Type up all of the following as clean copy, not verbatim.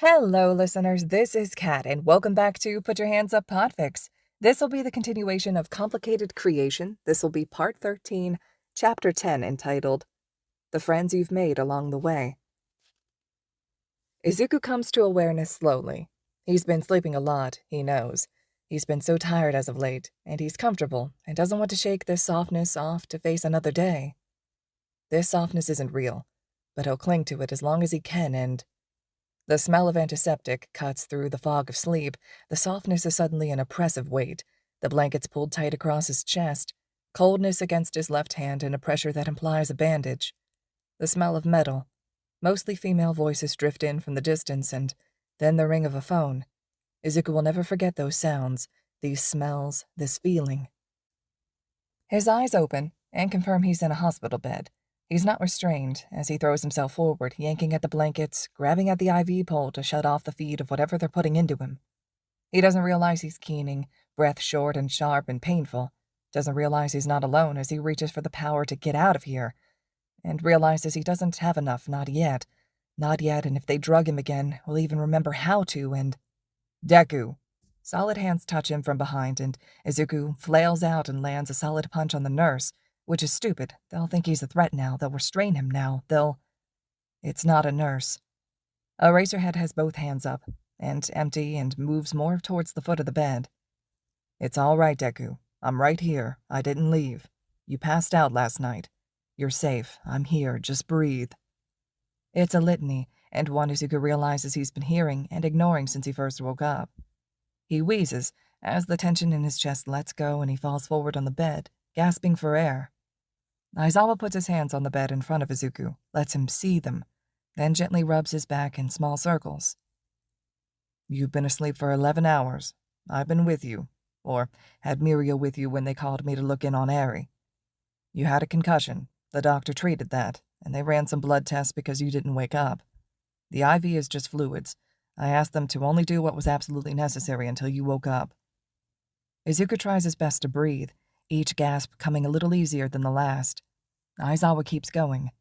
Hello, listeners. This is Kat, and welcome back to Put Your Hands Up Podfics. This will be the continuation of Complicated Creation. This will be Part 13, Chapter 10, entitled The Friends You've Made Along the Way. Izuku comes to awareness slowly. He's been sleeping a lot, he knows. He's been so tired as of late, and he's comfortable and doesn't want to shake this softness off to face another day. This softness isn't real, but he'll cling to it as long as he can, and the smell of antiseptic cuts through the fog of sleep. The softness is suddenly an oppressive weight. The blankets pulled tight across his chest, coldness against his left hand, and a pressure that implies a bandage. The smell of metal. Mostly female voices drift in from the distance, and then the ring of a phone. Izuku will never forget those sounds, these smells, this feeling. His eyes open and confirm he's in a hospital bed. He's not restrained as he throws himself forward, yanking at the blankets, grabbing at the IV pole to shut off the feed of whatever they're putting into him. He doesn't realize he's keening, breath short and sharp and painful. Doesn't realize he's not alone as he reaches for the power to get out of here. And realizes he doesn't have enough, not yet. Not yet, and if they drug him again, will even remember how to, and... Deku! Solid hands touch him from behind, and Izuku flails out and lands a solid punch on the nurse, which is stupid. They'll think he's a threat now. They'll restrain him now. It's not a nurse. Eraserhead has both hands up, and empty, and moves more towards the foot of the bed. It's all right, Deku. I'm right here. I didn't leave. You passed out last night. You're safe. I'm here. Just breathe. It's a litany, and one Izuku realizes he's been hearing and ignoring since he first woke up. He wheezes as the tension in his chest lets go and he falls forward on the bed, gasping for air. Aizawa puts his hands on the bed in front of Izuku, lets him see them, then gently rubs his back in small circles. You've been asleep for 11 hours. I've been with you, or had Mirio with you when they called me to look in on Eri. You had a concussion. The doctor treated that, and they ran some blood tests because you didn't wake up. The IV is just fluids. I asked them to only do what was absolutely necessary until you woke up. Izuku tries his best to breathe, each gasp coming a little easier than the last. Aizawa keeps going.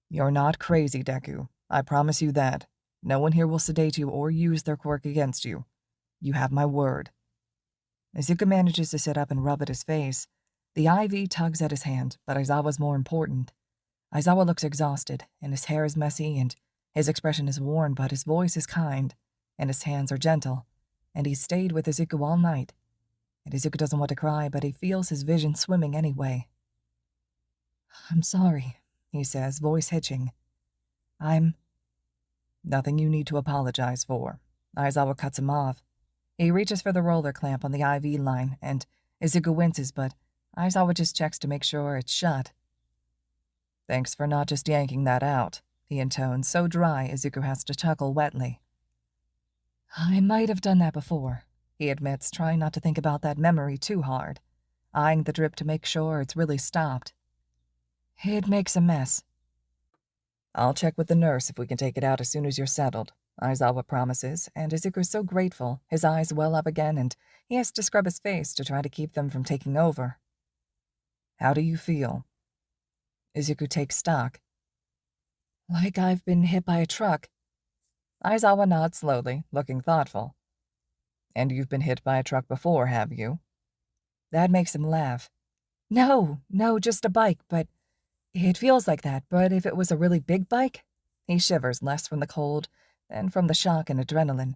You're not crazy, Deku. I promise you that. No one here will sedate you or use their quirk against you. You have my word. Izuku manages to sit up and rub at his face. The IV tugs at his hand, but Aizawa's more important. Aizawa looks exhausted, and his hair is messy, and his expression is worn, but his voice is kind, and his hands are gentle, and he's stayed with Izuku all night. And Izuku doesn't want to cry, but he feels his vision swimming anyway. I'm sorry, he says, voice hitching. Nothing you need to apologize for. Aizawa cuts him off. He reaches for the roller clamp on the IV line, and Izuku winces, but Aizawa just checks to make sure it's shut. Thanks for not just yanking that out, he intones, so dry Izuku has to chuckle wetly. I might have done that before, he admits, trying not to think about that memory too hard, eyeing the drip to make sure it's really stopped. It makes a mess. I'll check with the nurse if we can take it out as soon as you're settled, Aizawa promises, and Izuku's so grateful, his eyes well up again, and he has to scrub his face to try to keep them from taking over. How do you feel? Izuku takes stock. Like I've been hit by a truck. Aizawa nods slowly, looking thoughtful. And you've been hit by a truck before, have you? That makes him laugh. No, just a bike, but it feels like that, but if it was a really big bike? He shivers, less from the cold than from the shock and adrenaline.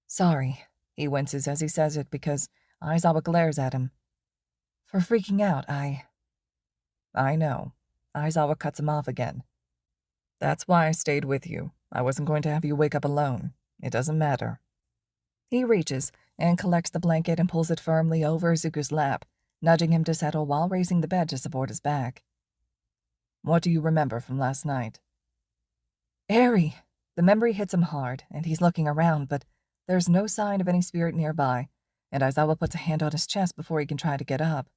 Sorry, he winces as he says it because Aizawa glares at him. For freaking out, I know. Aizawa cuts him off again. That's why I stayed with you. I wasn't going to have you wake up alone. It doesn't matter. He reaches and collects the blanket and pulls it firmly over Izuku's lap, nudging him to settle while raising the bed to support his back. What do you remember from last night? Eri. The memory hits him hard, and he's looking around, but there's no sign of any spirit nearby, and Aizawa puts a hand on his chest before he can try to get up.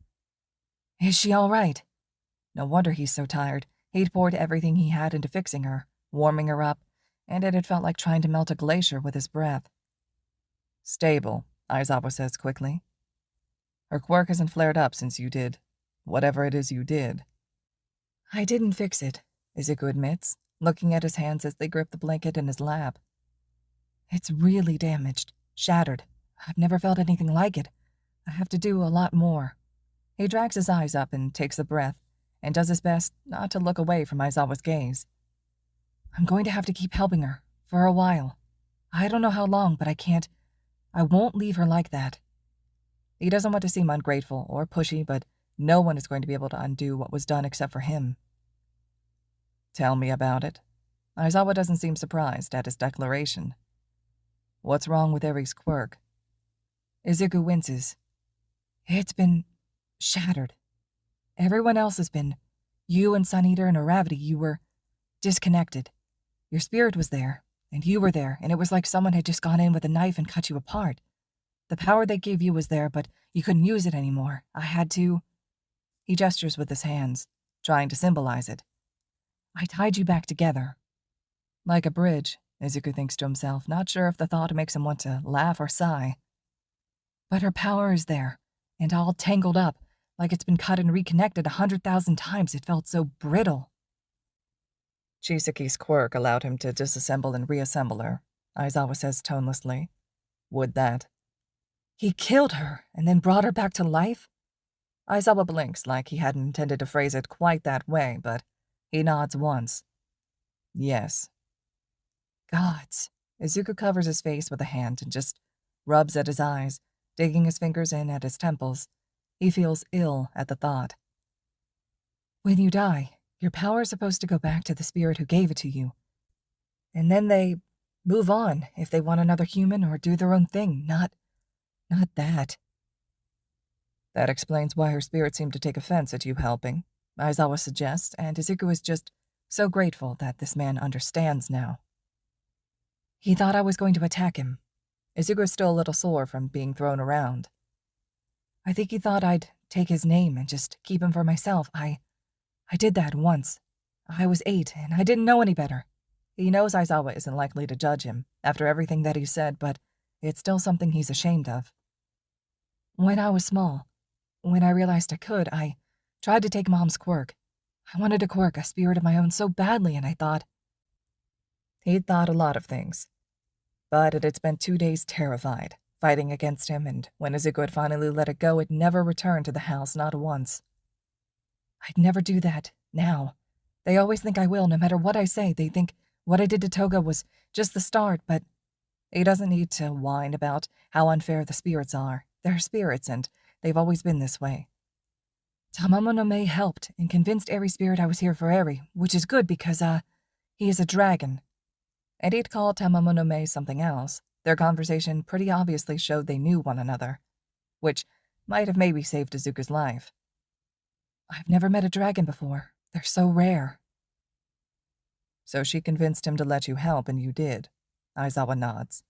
Is she all right? No wonder he's so tired. He'd poured everything he had into fixing her, warming her up, and it had felt like trying to melt a glacier with his breath. Stable, Aizawa says quickly. Her quirk hasn't flared up since you did whatever it is you did. I didn't fix it, Izuku admits, looking at his hands as they grip the blanket in his lap. It's really damaged, shattered. I've never felt anything like it. I have to do a lot more." He drags his eyes up and takes a breath, and does his best not to look away from Aizawa's gaze. "I'm going to have to keep helping her, for a while. I don't know how long, but I won't leave her like that." He doesn't want to seem ungrateful or pushy, but no one is going to be able to undo what was done except for him. "Tell me about it." Aizawa doesn't seem surprised at his declaration. "What's wrong with Eri's quirk?" Izuku winces. "It's been shattered. Everyone else has been. You and Sun Eater and Aravity, you were disconnected. Your spirit was there, and you were there, and it was like someone had just gone in with a knife and cut you apart. The power they gave you was there, but you couldn't use it anymore. I had to—" He gestures with his hands, trying to symbolize it. "I tied you back together." Like a bridge, Izuku thinks to himself, not sure if the thought makes him want to laugh or sigh. "But her power is there, and all tangled up, like it's been cut and reconnected 100,000 times. It felt so brittle." "Chisaki's quirk allowed him to disassemble and reassemble her," Aizawa says tonelessly. "Would that?" "He killed her, and then brought her back to life?" Aizawa blinks like he hadn't intended to phrase it quite that way, but he nods once. "Yes." "Gods." Izuku covers his face with a hand and just rubs at his eyes, digging his fingers in at his temples. He feels ill at the thought. "When you die, your power is supposed to go back to the spirit who gave it to you. And then they move on if they want another human or do their own thing, not that." "That explains why her spirit seemed to take offense at you helping," Aizawa suggests, and Izuku is just so grateful that this man understands now. "He thought I was going to attack him." Izuku is still a little sore from being thrown around. "I think he thought I'd take his name and just keep him for myself. I did that once. I was 8, and I didn't know any better." He knows Aizawa isn't likely to judge him after everything that he said, but it's still something he's ashamed of. "When I was small, when I realized I could, I tried to take Mom's quirk. I wanted a quirk, a spirit of my own, so badly, and I thought—" He'd thought a lot of things, but it had spent 2 days terrified, fighting against him, and when Izuku had finally let it go, it never returned to the house, not once. "I'd never do that, now. They always think I will, no matter what I say. They think what I did to Toga was just the start, but—" He doesn't need to whine about how unfair the spirits are. They're spirits, and they've always been this way. "Tamamo no Mae helped and convinced Eri's spirit I was here for Eri, which is good because, he is a dragon." And he'd called Tamamo no Mae something else. Their conversation pretty obviously showed they knew one another, which might have maybe saved Izuku's life. "I've never met a dragon before. They're so rare." "So she convinced him to let you help, and you did." Aizawa nods.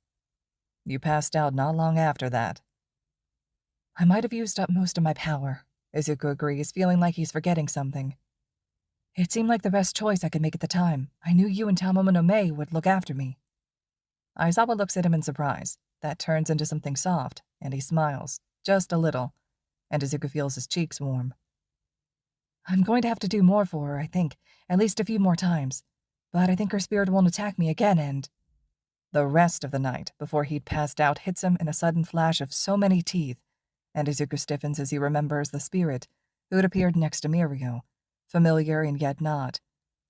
"You passed out not long after that." "I might have used up most of my power," Izuku agrees, feeling like he's forgetting something. "It seemed like the best choice I could make at the time. I knew you and Tamamo no Mae would look after me." Aizawa looks at him in surprise. That turns into something soft, and he smiles, just a little, and Izuku feels his cheeks warm. "I'm going to have to do more for her, I think, at least a few more times. But I think her spirit won't attack me again, and—" The rest of the night, before he'd passed out, hits him in a sudden flash of so many teeth, and Izuku stiffens as he remembers the spirit who had appeared next to Mirio, familiar and yet not,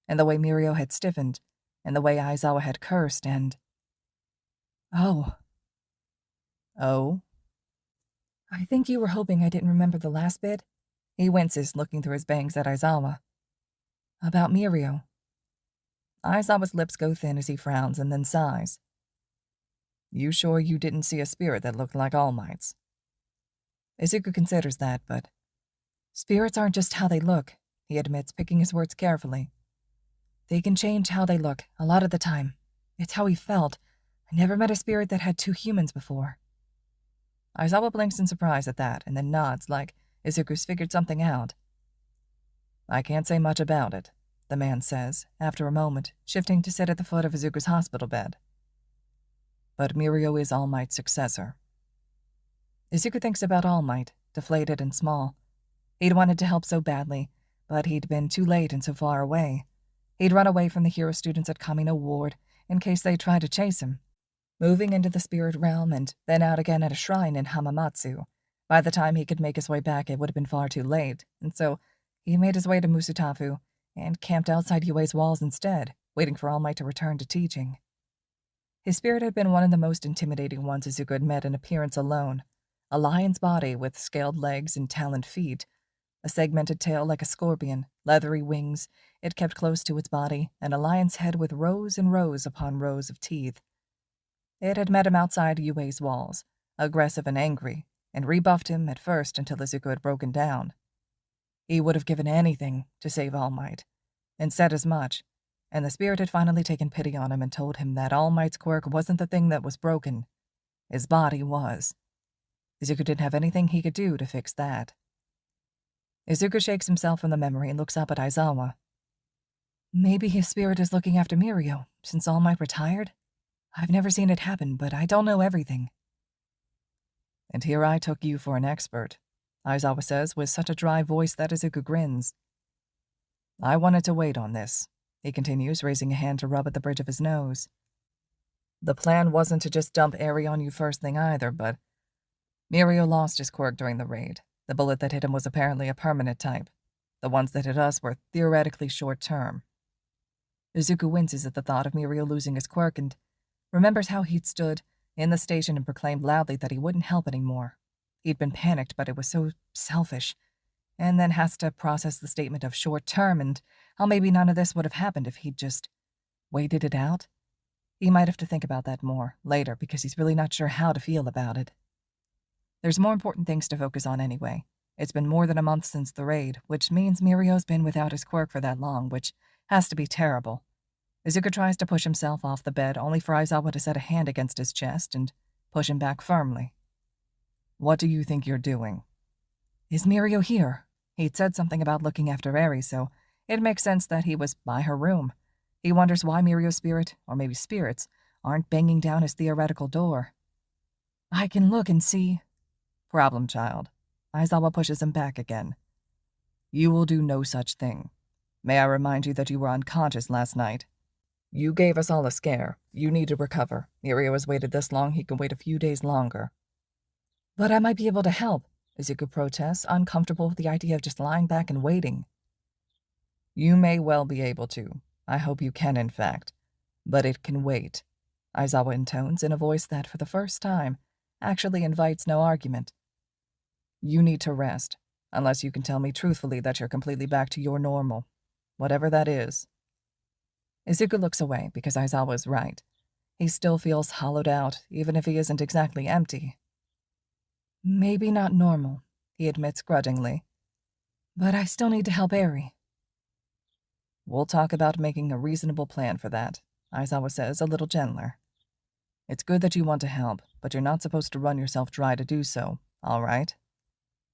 and the way Mirio had stiffened, and the way Aizawa had cursed, and— "Oh." "Oh?" "I think you were hoping I didn't remember the last bit." He winces, looking through his bangs at Aizawa. "About Mirio." Aizawa's lips go thin as he frowns and then sighs. "You sure you didn't see a spirit that looked like All Might's?" Izuku considers that, but spirits aren't just how they look, he admits, picking his words carefully. They can change how they look, a lot of the time. It's how he felt. I never met a spirit that had 2 humans before. Aizawa blinks in surprise at that, and then nods like Izuku's figured something out. "I can't say much about it," the man says, after a moment, shifting to sit at the foot of Izuku's hospital bed. "But Mirio is All Might's successor." Izuku thinks about All Might, deflated and small. He'd wanted to help so badly, but he'd been too late and so far away. He'd run away from the hero students at Kamino Ward in case they tried to chase him. moving into the spirit realm and then out again at a shrine in Hamamatsu. By the time he could make his way back, it would have been far too late, and so he made his way to Musutafu and camped outside Yue's walls instead, waiting for All Might to return to teaching. His spirit had been one of the most intimidating ones Izuku had met in appearance alone. A lion's body with scaled legs and taloned feet, a segmented tail like a scorpion, leathery wings it kept close to its body, and a lion's head with rows and rows upon rows of teeth. It had met him outside Yue's walls, aggressive and angry, and rebuffed him at first until Izuku had broken down. He would have given anything to save All Might, and said as much, and the spirit had finally taken pity on him and told him that All Might's quirk wasn't the thing that was broken. His body was. Izuku didn't have anything he could do to fix that. Izuku shakes himself from the memory and looks up at Aizawa. Maybe his spirit is looking after Mirio, since All Might retired? I've never seen it happen, but I don't know everything. And here I took you for an expert, Aizawa says with such a dry voice that Izuku grins. I wanted to wait on this, he continues, raising a hand to rub at the bridge of his nose. The plan wasn't to just dump Eri on you first thing either, but Mirio lost his quirk during the raid. The bullet that hit him was apparently a permanent type. The ones that hit us were theoretically short-term. Izuku winces at the thought of Mirio losing his quirk and remembers how he'd stood in the station and proclaimed loudly that he wouldn't help anymore. He'd been panicked, but it was so selfish. And then has to process the statement of short-term and how maybe none of this would have happened if he'd just waited it out. He might have to think about that more later because he's really not sure how to feel about it. There's more important things to focus on anyway. It's been more than a month since the raid, which means Mirio's been without his quirk for that long, which has to be terrible. Izuku tries to push himself off the bed, only for Aizawa to set a hand against his chest and push him back firmly. What do you think you're doing? Is Mirio here? He'd said something about looking after Eri, so it makes sense that he was by her room. He wonders why Mirio's spirit, or maybe spirits, aren't banging down his theoretical door. I can look and see. Problem child. Aizawa pushes him back again. You will do no such thing. May I remind you that you were unconscious last night? You gave us all a scare. You need to recover. Mirio has waited this long, he can wait a few days longer. But I might be able to help, Izuku protests, uncomfortable with the idea of just lying back and waiting. You may well be able to. I hope you can, in fact. But it can wait, Aizawa intones in a voice that, for the first time, actually invites no argument. You need to rest, unless you can tell me truthfully that you're completely back to your normal, whatever that is. Izuku looks away because Aizawa's right. He still feels hollowed out, even if he isn't exactly empty. Maybe not normal, he admits grudgingly. But I still need to help Eri. We'll talk about making a reasonable plan for that, Aizawa says, a little gentler. It's good that you want to help, but you're not supposed to run yourself dry to do so, all right?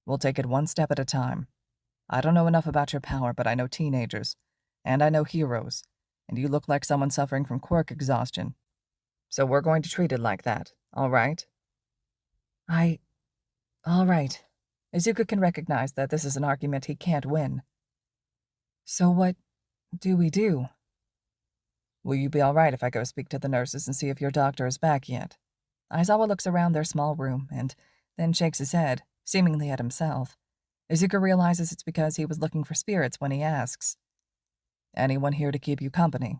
We'll take it one step at a time. I don't know enough about your power, but I know teenagers, and I know heroes, and you look like someone suffering from quirk exhaustion. So we're going to treat it like that, all right? All right. Izuku can recognize that this is an argument he can't win. So what do we do? Will you be all right if I go speak to the nurses and see if your doctor is back yet? Aizawa looks around their small room and then shakes his head, seemingly at himself. Izuku realizes it's because he was looking for spirits when he asks. Anyone here to keep you company?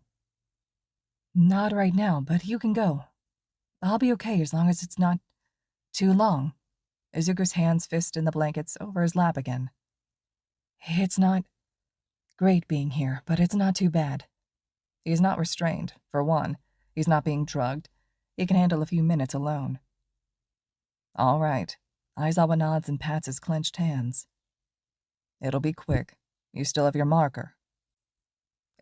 Not right now, but you can go. I'll be okay as long as it's not too long. Izuku's hands fist in the blankets over his lap again. It's not great being here, but it's not too bad. He's not restrained, for one. He's not being drugged. He can handle a few minutes alone. All right. Aizawa nods and pats his clenched hands. It'll be quick. You still have your marker.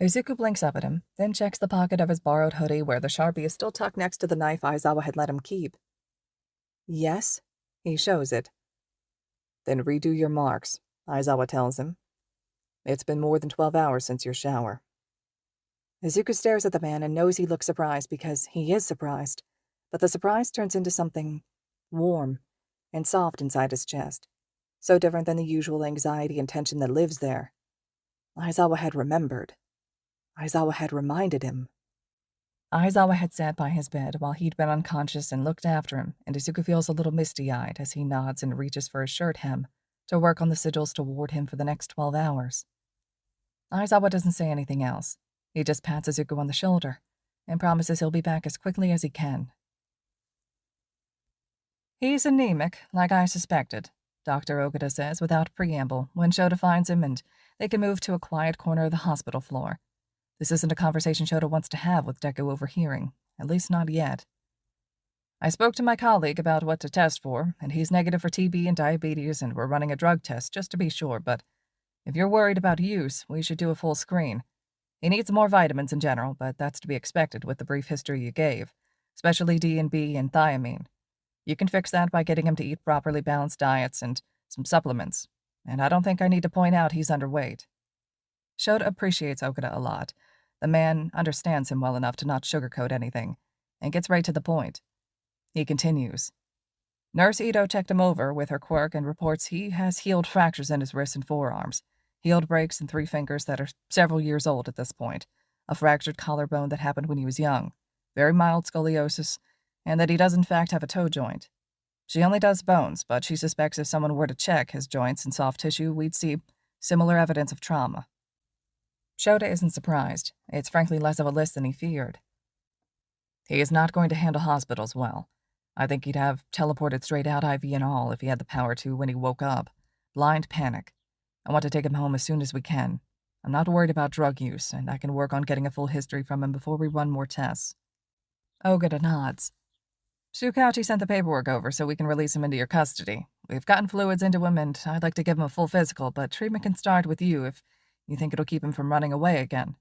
Izuku blinks up at him, then checks the pocket of his borrowed hoodie where the Sharpie is still tucked next to the knife Aizawa had let him keep. Yes? He shows it. Then redo your marks, Aizawa tells him. It's been more than 12 hours since your shower. Izuku stares at the man and knows he looks surprised because he is surprised, but the surprise turns into something warm and soft inside his chest, so different than the usual anxiety and tension that lives there. Aizawa had remembered. Aizawa had reminded him. Aizawa had sat by his bed while he'd been unconscious and looked after him, and Izuku feels a little misty-eyed as he nods and reaches for his shirt hem to work on the sigils to ward him for the next 12 hours. Aizawa doesn't say anything else. He just pats Izuku on the shoulder and promises he'll be back as quickly as he can. He's anemic, like I suspected, Dr. Ogata says without preamble when Shota finds him and they can move to a quiet corner of the hospital floor. This isn't a conversation Shota wants to have with Deku overhearing, at least not yet. I spoke to my colleague about what to test for, and he's negative for TB and diabetes, and we're running a drug test just to be sure, but if you're worried about use, we should do a full screen. He needs more vitamins in general, but that's to be expected with the brief history you gave, especially D and B and thiamine. You can fix that by getting him to eat properly balanced diets and some supplements, and I don't think I need to point out he's underweight. Shota appreciates Ogata a lot. The man understands him well enough to not sugarcoat anything, and gets right to the point. He continues. Nurse Ito checked him over with her quirk and reports he has healed fractures in his wrists and forearms, healed breaks in 3 fingers that are several years old at this point, a fractured collarbone that happened when he was young, very mild scoliosis, and that he does in fact have a toe joint. She only does bones, but she suspects if someone were to check his joints and soft tissue, we'd see similar evidence of trauma. Shota isn't surprised. It's frankly less of a list than he feared. He is not going to handle hospitals well. I think he'd have teleported straight out IV and all if he had the power to when he woke up. Blind panic. I want to take him home as soon as we can. I'm not worried about drug use, and I can work on getting a full history from him before we run more tests. Ogata nods. Tsukauchi sent the paperwork over so we can release him into your custody. We've gotten fluids into him, and I'd like to give him a full physical, but treatment can start with you if you think it'll keep him from running away again.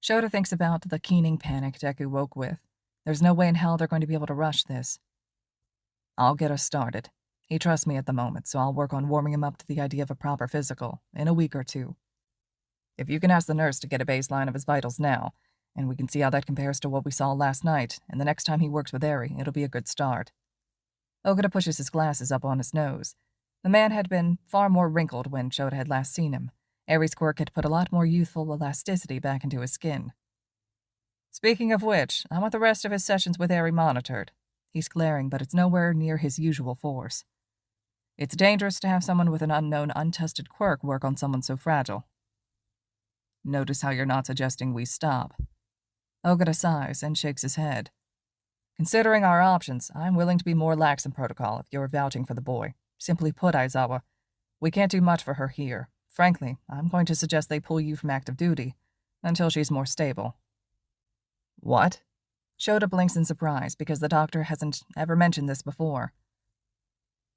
Shota thinks about the keening panic Deku woke with. There's no way in hell they're going to be able to rush this. I'll get us started. He trusts me at the moment, so I'll work on warming him up to the idea of a proper physical in a week or 2. If you can ask the nurse to get a baseline of his vitals now, and we can see how that compares to what we saw last night, and the next time he works with Eri, it'll be a good start. Ogata pushes his glasses up on his nose. The man had been far more wrinkled when Shota had last seen him. Eri's quirk had put a lot more youthful elasticity back into his skin. Speaking of which, I want the rest of his sessions with Eri monitored. He's glaring, but it's nowhere near his usual force. It's dangerous to have someone with an unknown, untested quirk work on someone so fragile. Notice how you're not suggesting we stop. Ogata sighs and shakes his head. Considering our options, I'm willing to be more lax in protocol if you're vouching for the boy. Simply put, Aizawa, we can't do much for her here. Frankly, I'm going to suggest they pull you from active duty until she's more stable. What? Shota blinks in surprise because the doctor hasn't ever mentioned this before.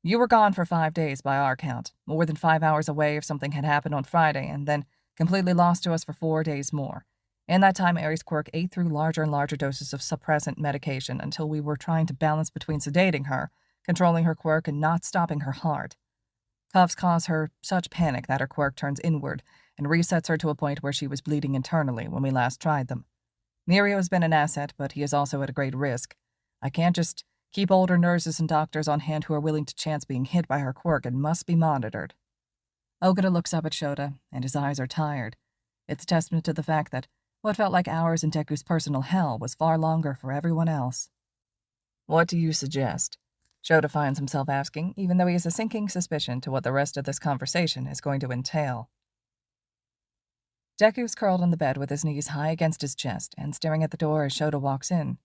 You were gone for 5 days by our count, more than 5 hours away if something had happened on Friday, and then completely lost to us for 4 days more. In that time, Eri's quirk ate through larger and larger doses of suppressant medication until we were trying to balance between sedating her, controlling her quirk, and not stopping her heart. Cuffs cause her such panic that her quirk turns inward and resets her to a point where she was bleeding internally when we last tried them. Mirio has been an asset, but he is also at a great risk. I can't just keep older nurses and doctors on hand who are willing to chance being hit by her quirk and must be monitored. Ogata looks up at Shota, and his eyes are tired. It's a testament to the fact that what felt like hours in Deku's personal hell was far longer for everyone else. What do you suggest? Shota finds himself asking, even though he has a sinking suspicion to what the rest of this conversation is going to entail. Deku's curled on the bed with his knees high against his chest and staring at the door as Shota walks in.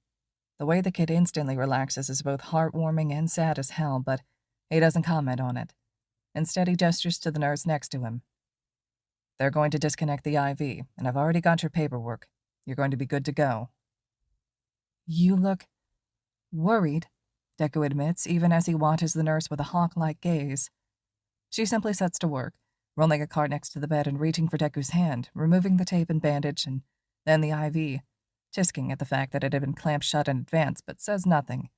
The way the kid instantly relaxes is both heartwarming and sad as hell, but he doesn't comment on it. Instead, he gestures to the nurse next to him. They're going to disconnect the IV, and I've already got your paperwork. You're going to be good to go. You look worried, Deku admits, even as he watches the nurse with a hawk-like gaze. She simply sets to work, rolling a cart next to the bed and reaching for Deku's hand, removing the tape and bandage, and then the IV, tisking at the fact that it had been clamped shut in advance, but says nothing.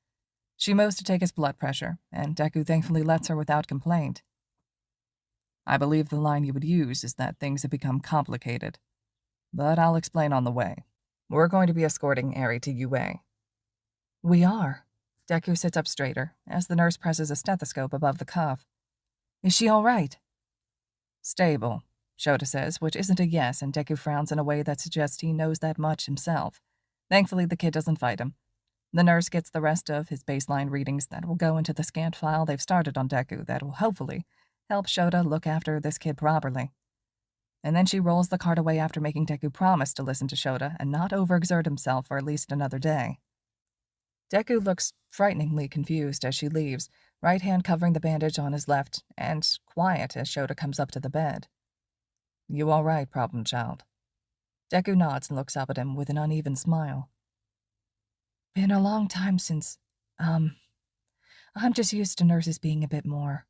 She moves to take his blood pressure, and Deku thankfully lets her without complaint. I believe the line you would use is that things have become complicated. But I'll explain on the way. We're going to be escorting Eri to UA. We are. Deku sits up straighter, as the nurse presses a stethoscope above the cuff. Is she all right? Stable, Shota says, which isn't a yes, and Deku frowns in a way that suggests he knows that much himself. Thankfully, the kid doesn't fight him. The nurse gets the rest of his baseline readings that will go into the scant file they've started on Deku that will hopefully help Shota look after this kid properly. And then she rolls the cart away after making Deku promise to listen to Shota and not overexert himself for at least another day. Deku looks frighteningly confused as she leaves, right hand covering the bandage on his left, and quiet as Shota comes up to the bed. "You all right, problem child?" Deku nods and looks up at him with an uneven smile. "Been a long time since, I'm just used to nurses being a bit more."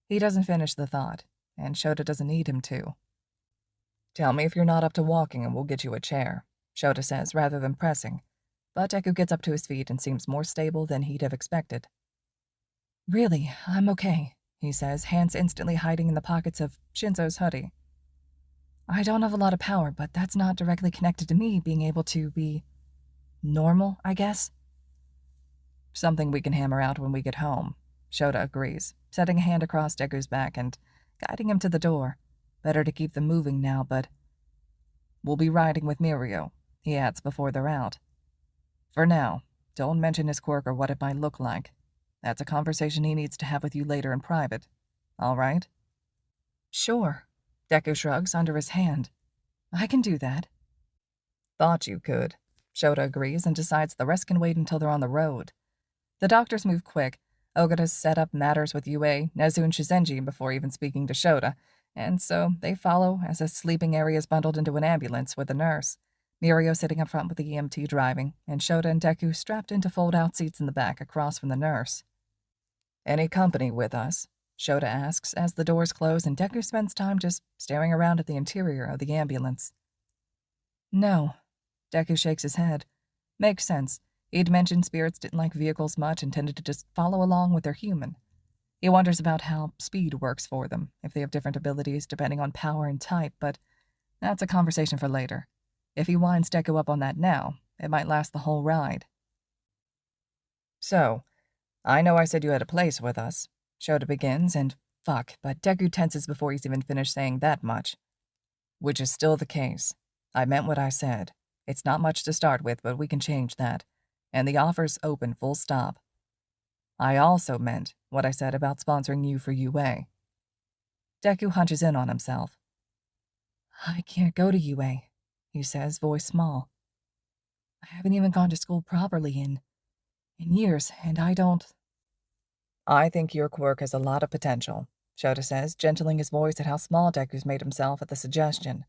He doesn't finish the thought, and Shota doesn't need him to. "Tell me if you're not up to walking and we'll get you a chair," Shota says rather than pressing, but Deku gets up to his feet and seems more stable than he'd have expected. "Really, I'm okay," he says, hands instantly hiding in the pockets of Shinso's hoodie. "I don't have a lot of power, but that's not directly connected to me being able to be normal, I guess." "Something we can hammer out when we get home," Shota agrees, setting a hand across Deku's back and guiding him to the door. Better to keep them moving now, but "We'll be riding with Mirio," he adds before they're out. "For now, don't mention his quirk or what it might look like. That's a conversation he needs to have with you later in private. All right?" "Sure." Deku shrugs under his hand. "I can do that." "Thought you could." Shota agrees and decides the rest can wait until they're on the road. The doctors move quick. Ogata's set up matters with Yue, Nezu, and Shizenji before even speaking to Shota, and so they follow as his sleeping area is bundled into an ambulance with a nurse, Mirio sitting up front with the EMT driving, and Shota and Deku strapped into fold-out seats in the back across from the nurse. "Any company with us?" Shota asks as the doors close and Deku spends time just staring around at the interior of the ambulance. "No." Deku shakes his head. Makes sense. He'd mentioned spirits didn't like vehicles much and tended to just follow along with their human. He wonders about how speed works for them, if they have different abilities depending on power and type, but that's a conversation for later. If he winds Deku up on that now, it might last the whole ride. "So, I know I said you had a place with us," Shota begins, and fuck, but Deku tenses before he's even finished saying that much. "Which is still the case. I meant what I said. It's not much to start with, but we can change that. And the offer's open full stop. I also meant what I said about sponsoring you for UA." Deku hunches in on himself. "I can't go to UA," he says, voice small. "I haven't even gone to school properly in years, and I don't—" "I think your quirk has a lot of potential," Shota says, gentling his voice at how small Deku's made himself at the suggestion.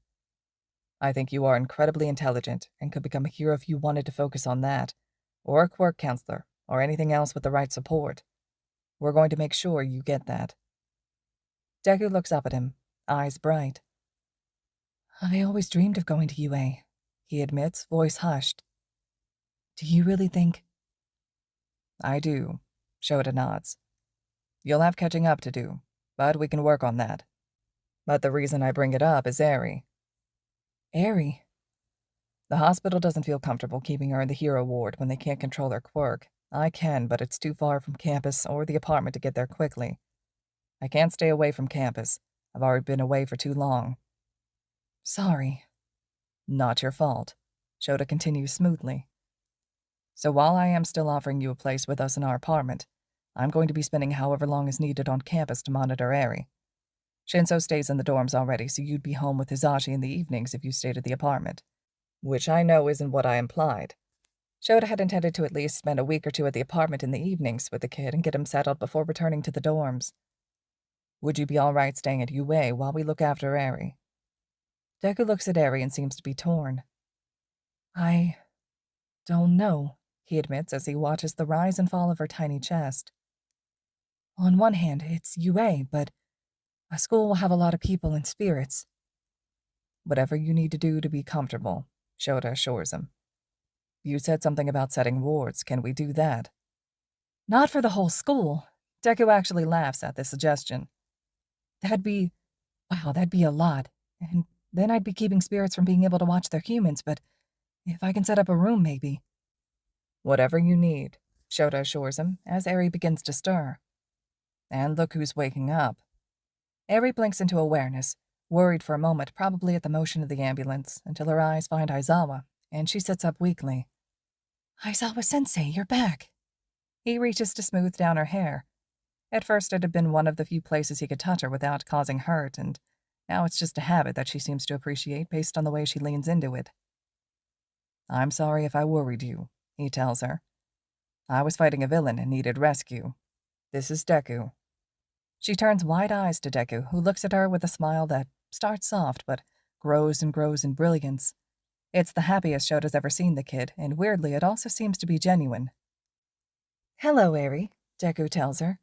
"I think you are incredibly intelligent and could become a hero if you wanted to focus on that, or a quirk counselor, or anything else with the right support. We're going to make sure you get that." Deku looks up at him, eyes bright. "I always dreamed of going to UA," he admits, voice hushed. "Do you really think—" "I do," Shota nods. "You'll have catching up to do, but we can work on that. But the reason I bring it up is Eri." "Eri?" "The hospital doesn't feel comfortable keeping her in the hero ward when they can't control her quirk. I can, but it's too far from campus or the apartment to get there quickly. I can't stay away from campus. I've already been away for too long." "Sorry." "Not your fault," Shota continues smoothly. "So while I am still offering you a place with us in our apartment, I'm going to be spending however long is needed on campus to monitor Eri. Shinso stays in the dorms already, so you'd be home with Hizashi in the evenings if you stayed at the apartment. Which I know isn't what I implied." Shota had intended to at least spend a week or two at the apartment in the evenings with the kid and get him settled before returning to the dorms. "Would you be all right staying at UA while we look after Eri?" Deku looks at Eri and seems to be torn. "I don't know," he admits as he watches the rise and fall of her tiny chest. "On one hand, it's UA, but a school will have a lot of people and spirits." "Whatever you need to do to be comfortable," Shota assures him. "You said something about setting wards. Can we do that?" "Not for the whole school." Deku actually laughs at this suggestion. That'd be a lot. And then I'd be keeping spirits from being able to watch their humans, but if I can set up a room, maybe." "Whatever you need," Shota assures him as Eri begins to stir. "And look who's waking up." Eri blinks into awareness, worried for a moment, probably at the motion of the ambulance, until her eyes find Aizawa, and she sits up weakly. Aizawa-sensei, you're back. He reaches to smooth down her hair. At first it had been one of the few places he could touch her without causing hurt, and now it's just a habit that she seems to appreciate based on the way she leans into it. I'm sorry if I worried you, he tells her. I was fighting a villain and needed rescue. This is Deku. She turns wide eyes to Deku, who looks at her with a smile that starts soft but grows and grows in brilliance. It's the happiest Shota's ever seen the kid, and weirdly it also seems to be genuine. Hello, Eri, Deku tells her.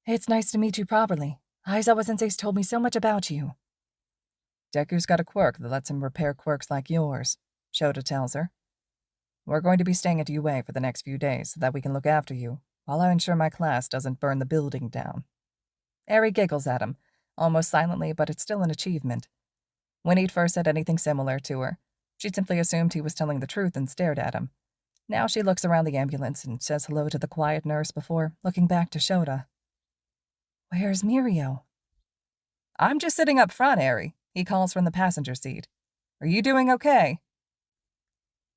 It's nice to meet you properly. Aizawa-sensei's told me so much about you. Deku's got a quirk that lets him repair quirks like yours, Shota tells her. We're going to be staying at UA for the next few days so that we can look after you, while I ensure my class doesn't burn the building down. Eri giggles at him, almost silently, but it's still an achievement. When he'd first said anything similar to her, she'd simply assumed he was telling the truth and stared at him. Now she looks around the ambulance and says hello to the quiet nurse before looking back to Shota. Where's Mirio? I'm just sitting up front, Eri, he calls from the passenger seat. Are you doing okay?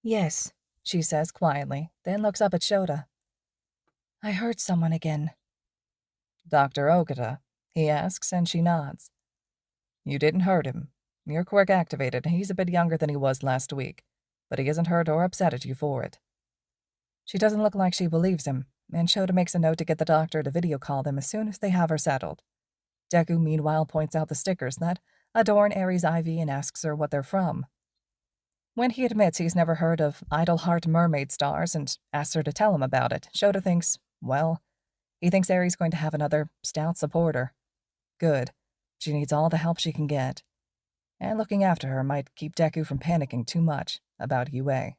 Yes, she says quietly, then looks up at Shota. I heard someone again. Dr. Okada, he asks, and she nods. You didn't hurt him. Your quirk activated, and he's a bit younger than he was last week, but he isn't hurt or upset at you for it. She doesn't look like she believes him, and Shota makes a note to get the doctor to video call them as soon as they have her settled. Deku meanwhile points out the stickers that adorn Eri's IV and asks her what they're from. When he admits he's never heard of Idle Heart Mermaid Stars and asks her to tell him about it, Shota thinks, well, he thinks Eri's going to have another stout supporter. Good. She needs all the help she can get. And looking after her might keep Deku from panicking too much about UA.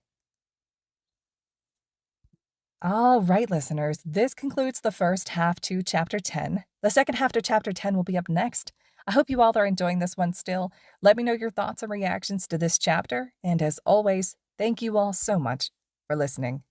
All right, listeners, this concludes the first half to Chapter 10. The second half to Chapter 10 will be up next. I hope you all are enjoying this one still. Let me know your thoughts and reactions to this chapter, and as always, thank you all so much for listening.